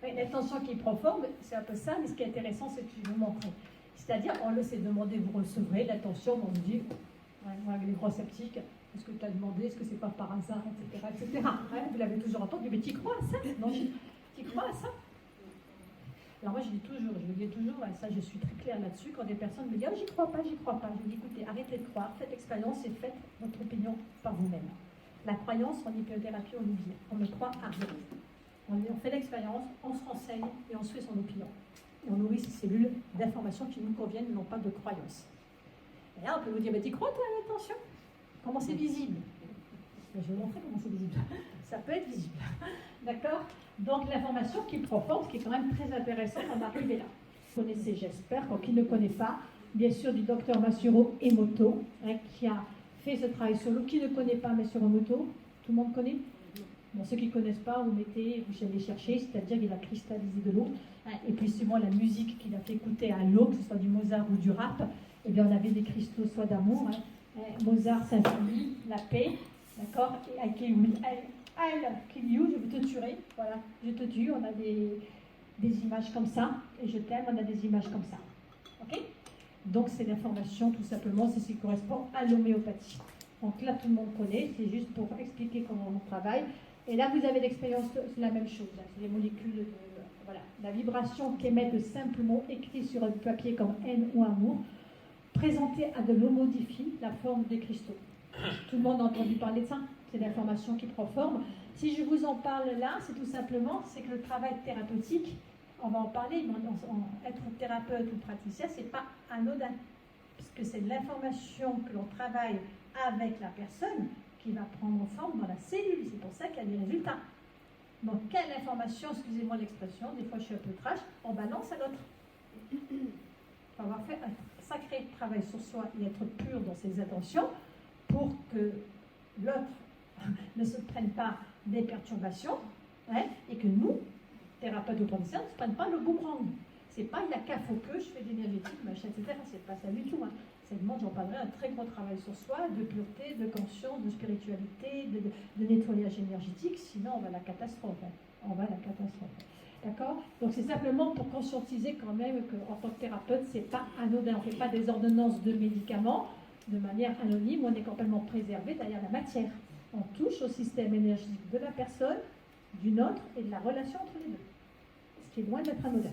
L'intention qui est profonde, c'est un peu ça, mais ce qui est intéressant, c'est que je vais vous montrer. C'est-à-dire, on le sait demander, vous recevrez, l'intention, on vous dit, moi, avec les gros sceptiques, est-ce que tu as demandé, est-ce que c'est pas par hasard, etc. etc. Vous l'avez toujours entendu, mais tu crois à ça? Non, tu crois à ça? Alors moi, je dis toujours, ça je suis très claire là-dessus, quand des personnes me disent, oh, j'y crois pas. Je dis, écoutez, arrêtez de croire, faites l'expérience et faites votre opinion par vous-même. La croyance en hypnothérapie, on ne croit à rien. On fait l'expérience, on se renseigne et on se fait son opinion. Et on nourrit ces cellules d'informations qui nous conviennent, non pas de croyances. Et là, on peut vous dire, mais tu crois, toi, à l'intention? Comment c'est visible? Je vais vous montrer comment c'est visible. Ça peut être visible. D'accord? Donc, l'information qui est profonde, qui est quand même très intéressante, on arrive là. Vous connaissez, j'espère, pour qui ne connaît pas, bien sûr, du docteur Masuro Emoto, qui a fait ce travail sur l'eau. Qui ne connaît pas Masuro Emoto? Tout le monde connaît? Bon, ceux qui ne connaissent pas, vous allez chercher, c'est-à-dire qu'il a cristallisé de l'eau. Et puis, suivant la musique qu'il a fait écouter à l'eau, que ce soit du Mozart ou du rap, eh bien, on avait des cristaux soit d'amour. Mozart, symphonie, la paix, d'accord? Et I kill you, je te tuerai. Voilà, je te tue. On a des images comme ça. Et je t'aime, on a des images comme ça. Ok? Donc, c'est l'information, tout simplement, c'est ce qui correspond à l'homéopathie. Donc là, tout le monde connaît, c'est juste pour expliquer comment on travaille. Et là, vous avez l'expérience, c'est la même chose. C'est les molécules, voilà, la vibration qu'émettent simplement écrit sur un papier comme haine ou amour, présentée à de l'eau modifie la forme des cristaux. Tout le monde a entendu parler de ça. C'est l'information qui prend forme. Si je vous en parle là, c'est tout simplement, c'est que le travail thérapeutique, on va en parler, être thérapeute ou praticien, c'est pas anodin. Puisque c'est l'information que l'on travaille avec la personne qui va prendre forme dans la cellule. C'est pour ça qu'il y a des résultats. Donc, quelle information, excusez-moi l'expression, des fois je suis un peu trash, on balance à l'autre. Il faut avoir fait un sacré travail sur soi et être pur dans ses intentions pour que l'autre ne se prenne pas des perturbations et que nous, thérapeutes ou praticiens, ne se prennent pas le boomerang. C'est pas il n'y a qu'à faut que je fais de l'énergétique, machin, etc. C'est pas ça du tout. C'est le monde, j'en parlerai, un très gros travail sur soi, de pureté, de conscience, de spiritualité, de nettoyage énergétique, sinon on va à la catastrophe. On va à la catastrophe. D'accord? Donc c'est simplement pour conscientiser quand même qu'en tant que thérapeute, c'est pas anodin. On ne fait pas des ordonnances de médicaments de manière anonyme, on est complètement préservé derrière la matière. On touche au système énergétique de la personne, du nôtre et de la relation entre les deux. Ce qui est loin d'être anodin.